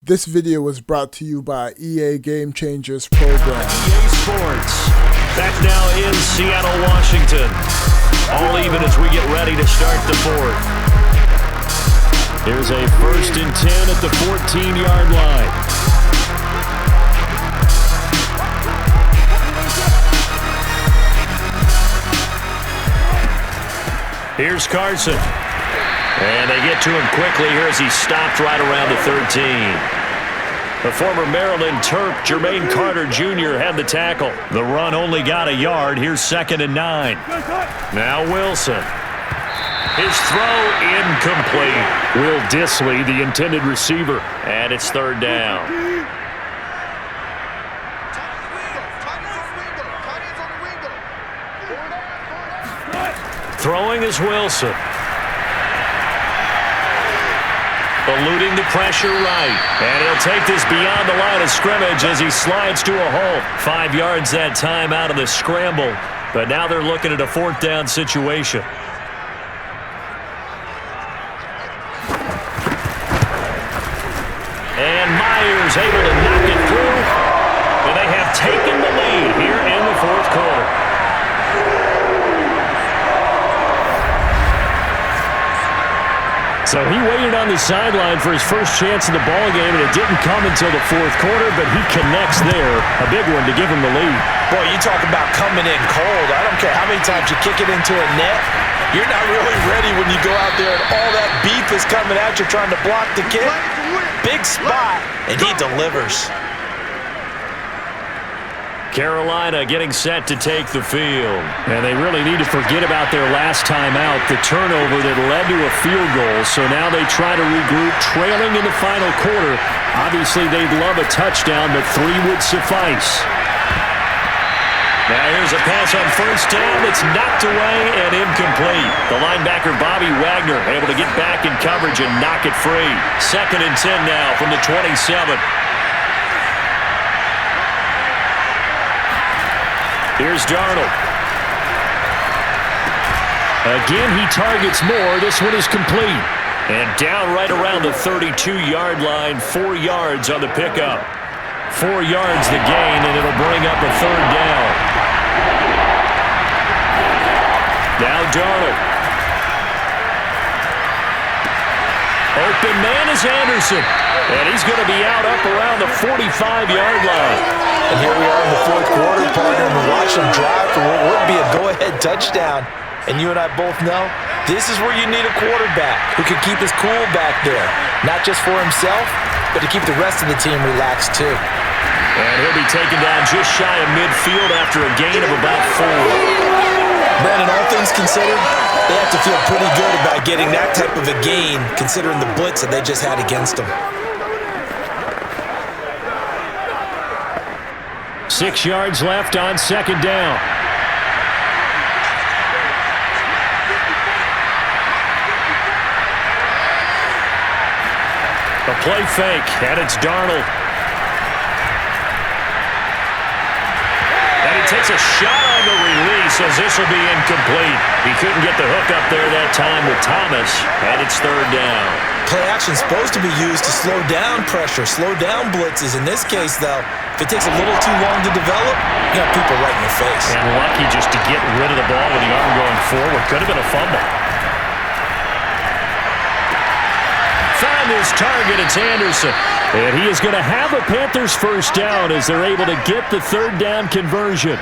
This video was brought to you by EA Game Changers program. EA Sports, back now in Seattle, Washington. All even as we get ready to start the fourth. Here's a 1st and 10 at the 14-yard line. Here's Carson. And they get to him quickly here as he stopped right around the 13. The former Maryland Terp, Jermaine Carter Jr. had the tackle. The run only got a yard. Here's 2nd and 9. Now Wilson. His throw incomplete. Will Dissly, the intended receiver. And it's 3rd down. Throwing is Wilson. Eluding the pressure right. And he'll take this beyond the line of scrimmage as he slides to a hole. 5 yards that time out of the scramble. But now they're looking at a 4th down situation. And Myers able to knock it through. And they have taken the lead here in the 4th quarter. So he waited on the sideline for his first chance in the ball game, and it didn't come until the 4th quarter, but he connects there. A big one to give him the lead. Boy, you talk about coming in cold. I don't care how many times you kick it into a net. You're not really ready when you go out there and all that beef is coming at you trying to block the kick. Big spot, and he delivers. Carolina getting set to take the field. And they really need to forget about their last time out, the turnover that led to a field goal. So now they try to regroup, trailing in the final quarter. Obviously, they'd love a touchdown, but 3 would suffice. Now here's a pass on 1st down. It's knocked away and incomplete. The linebacker, Bobby Wagner, able to get back in coverage and knock it free. 2nd and 10 now from the 27. Here's Darnold. Again, he targets more. This one is complete. And down right around the 32-yard line, 4 yards on the pickup. 4 yards the gain, and it'll bring up a 3rd down. Now Darnold. Open man is Anderson. And he's going to be out up around the 45-yard line. And here we are in the 4th quarter, partner, and we're watching him drive for what would be a go-ahead touchdown. And you and I both know this is where you need a quarterback who can keep his cool back there. Not just for himself, but to keep the rest of the team relaxed too. And he'll be taken down just shy of midfield after a gain of about 4. Brandon, all things considered, they have to feel pretty good about getting that type of a gain considering the blitz that they just had against them. 6 yards left on 2nd down. A play fake, and it's Darnold. And he takes a shot on the release as this will be incomplete. He couldn't get the hook up there that time with Thomas, and it's 3rd down. Play action is supposed to be used to slow down pressure, slow down blitzes. In this case, though, if it takes a little too long to develop, you got people right in your face. And lucky just to get rid of the ball with the arm going forward. Could have been a fumble. Found his target, it's Anderson. And he is going to have a Panthers 1st down as they're able to get the 3rd down conversion.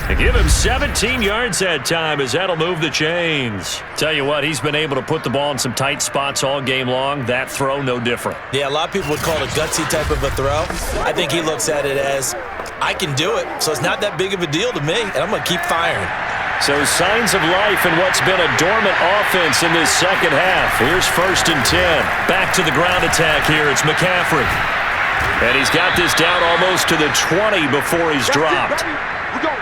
And give him 17 yards that time as that'll move the chains. Tell you what, he's been able to put the ball in some tight spots all game long. That throw, no different. Yeah, a lot of people would call it a gutsy type of a throw. I think he looks at it as, I can do it, so it's not that big of a deal to me, and I'm going to keep firing. So signs of life in what's been a dormant offense in this 2nd half. Here's 1st and 10. Back to the ground attack here. It's McCaffrey. And he's got this down almost to the 20 before he's dropped.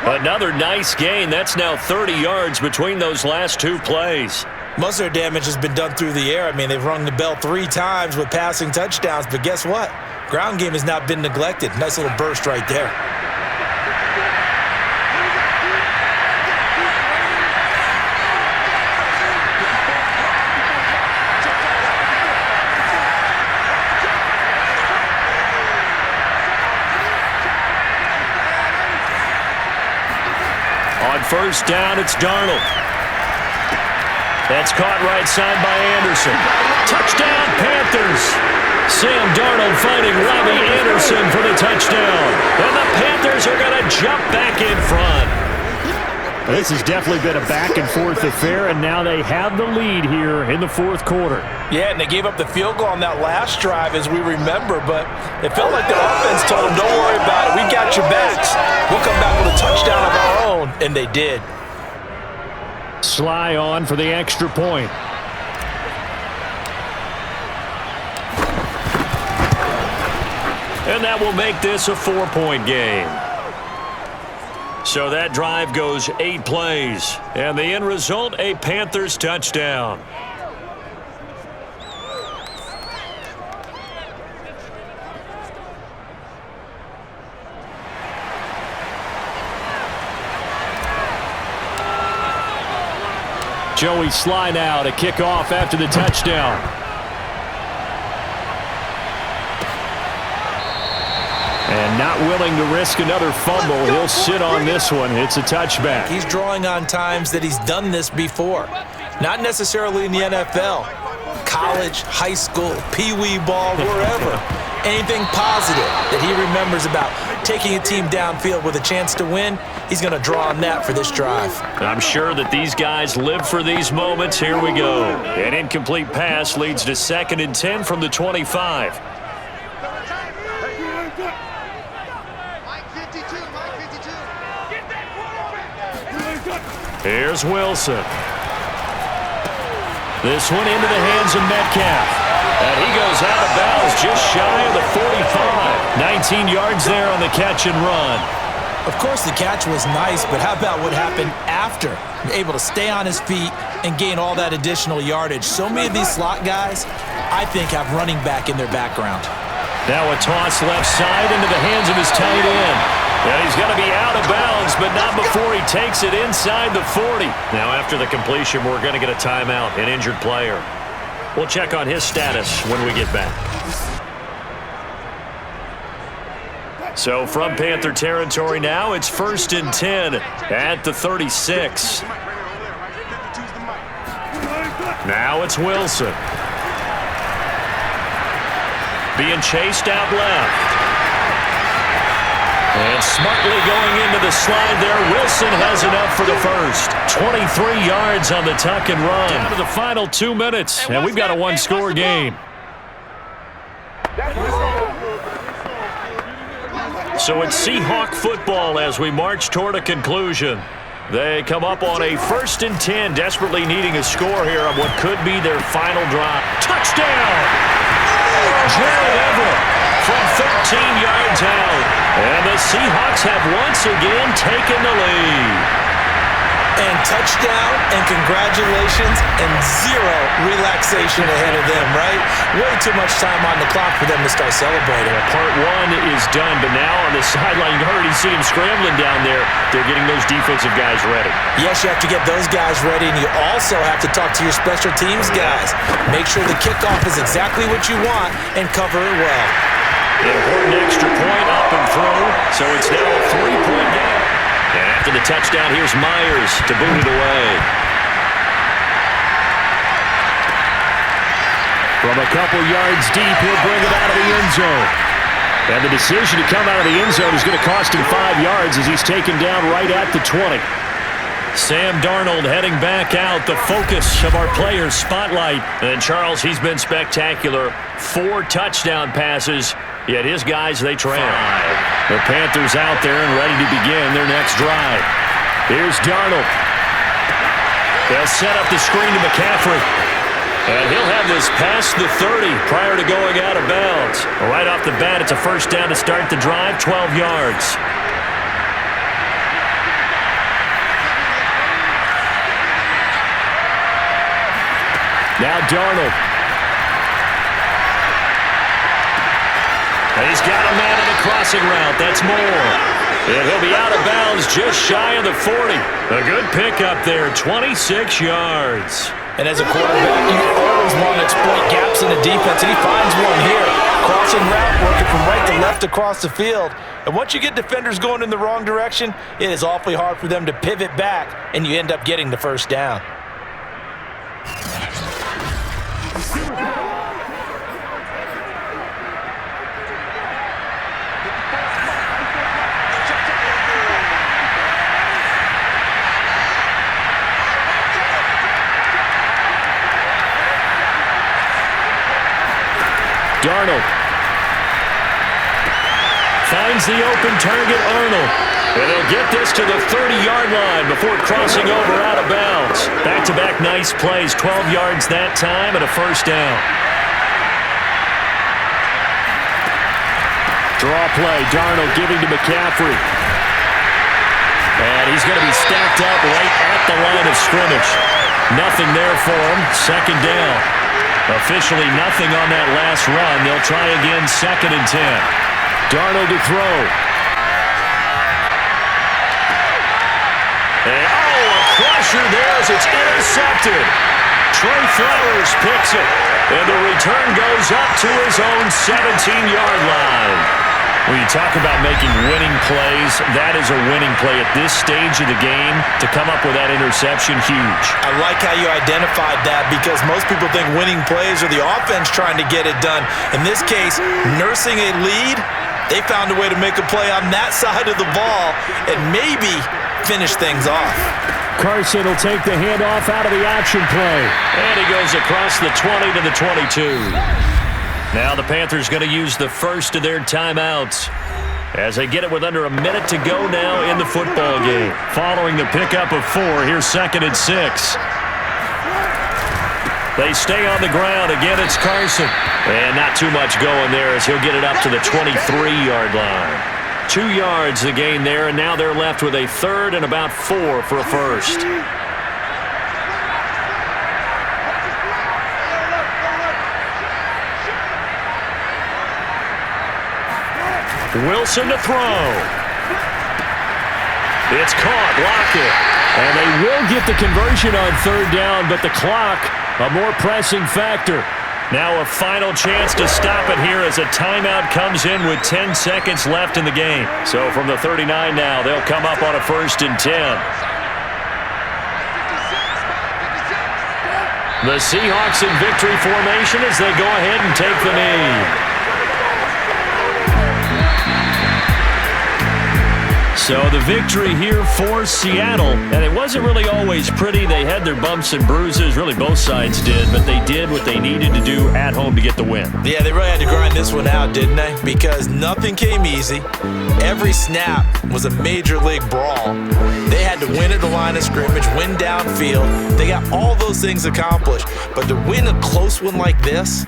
Another nice gain. That's now 30 yards between those last 2 plays. Most of their damage has been done through the air. I mean, they've rung the bell 3 times with passing touchdowns, but guess what? Ground game has not been neglected. Nice little burst right there. On first down, it's Darnold. That's caught right side by Anderson. Touchdown, Panthers. Sam Darnold finding Robbie Anderson for the touchdown. And the Panthers are going to jump back in front. This has definitely been a back-and-forth affair, and now they have the lead here in the fourth quarter. Yeah, and they gave up the field goal on that last drive, as we remember, but it felt like the offense told them, don't worry about it, we got your backs. We'll come back with a touchdown of our own, and they did. Sly on for the extra point. And that will make this a 4-point game. So that drive goes 8 plays. And the end result, a Panthers touchdown. Joey Sly now to kick off after the touchdown. And not willing to risk another fumble. He'll sit on this one. It's a touchback. He's drawing on times that he's done this before. Not necessarily in the NFL. College, high school, pee-wee ball, wherever. Anything positive that he remembers about taking a team downfield with a chance to win, he's going to draw on that for this drive. I'm sure that these guys live for these moments. Here we go. An incomplete pass leads to 2nd and 10 from the 25. Here's Wilson. This one into the hands of Metcalf. And he goes out of bounds just shy of the 45. 19 yards there on the catch and run. Of course, the catch was nice, but how about what happened after? Able to stay on his feet and gain all that additional yardage. So many of these slot guys, I think, have running back in their background. Now a toss left side into the hands of his tight end. And he's going to be out of bounds, but not before he takes it inside the 40. Now after the completion, we're going to get a timeout, an injured player. We'll check on his status when we get back. So from Panther territory now, it's 1st and 10 at the 36. Now it's Wilson. Being chased out left. And smartly going into the slide there, Wilson has enough for the first. 23 yards on the tuck and run. Down to the final 2 minutes, and we've got a one-score game. So it's Seahawk football as we march toward a conclusion. They come up on a 1st and 10, desperately needing a score here on what could be their final drive. Touchdown! Gerald Everett from 13 yards out. And the Seahawks have once again taken the lead. And touchdown and congratulations and zero relaxation ahead of them, right? Way too much time on the clock for them to start celebrating. Part one is done, but now on the sideline, you already see him scrambling down there. They're getting those defensive guys ready. Yes, you have to get those guys ready, and you also have to talk to your special teams guys. Make sure the kickoff is exactly what you want and cover it well. Important extra point up and through, so it's now a 3-point game. And after the touchdown, here's Myers to boot it away. From a couple yards deep, he'll bring it out of the end zone. And the decision to come out of the end zone is going to cost him 5 yards as he's taken down right at the 20. Sam Darnold heading back out, the focus of our players' spotlight. And Charles, he's been spectacular. 4 touchdown passes, yet his guys, they trail. The Panthers out there and ready to begin their next drive. Here's Darnold. They'll set up the screen to McCaffrey. And he'll have this past the 30 prior to going out of bounds. Right off the bat, it's a first down to start the drive, 12 yards. Now Darnold. He's got a man in the crossing route. That's more. And he'll be out of bounds just shy of the 40. A good pickup there, 26 yards. And as a quarterback, you always want to exploit gaps in the defense, and he finds one here. Crossing route, working from right to left shift across the field. And once you get defenders going in the wrong direction, it is awfully hard for them to pivot back, and you end up getting the first down. Darnold finds the open target, Arnold. And they'll get this to the 30-yard line before crossing over out of bounds. Back-to-back nice plays, 12 yards that time and a first down. Draw play, Darnold giving to McCaffrey. And he's going to be stacked up right at the line of scrimmage. Nothing there for him, second down. Officially nothing on that last run. They'll try again, 2nd and 10. Darnold to throw. And, a crusher there as it's intercepted. Trey Flowers picks it. And the return goes up to his own 17-yard line. When you talk about making winning plays, that is a winning play at this stage of the game. To come up with that interception, huge. I like how you identified that because most people think winning plays are the offense trying to get it done. In this case, nursing a lead, they found a way to make a play on that side of the ball and maybe finish things off. Carson will take the handoff out of the option play. And he goes across the 20 to the 22. Now the Panthers going to use the first of their timeouts as they get it with under a minute to go now in the football game. Following the pickup of 4, here's 2nd and 6. They stay on the ground. Again, it's Carson. And not too much going there as he'll get it up to the 23-yard line. 2 yards the gain there, and now they're left with a 3rd and about 4 for a first. Wilson to throw. It's caught, Lockett. And they will get the conversion on 3rd down, but the clock, a more pressing factor. Now a final chance to stop it here as a timeout comes in with 10 seconds left in the game. So from the 39 now, they'll come up on a 1st and 10. The Seahawks in victory formation as they go ahead and take the knee. So the victory here for Seattle, and it wasn't really always pretty. They had their bumps and bruises, really both sides did, but they did what they needed to do at home to get the win. Yeah, they really had to grind this one out, didn't they? Because nothing came easy. Every snap was a major league brawl. They had to win at the line of scrimmage, win downfield. They got all those things accomplished, but to win a close one like this,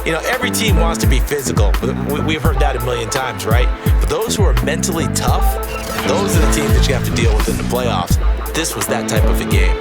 you know, every team wants to be physical. We've heard that a million times, right? But those who are mentally tough, those are the teams that you have to deal with in the playoffs. This was that type of a game.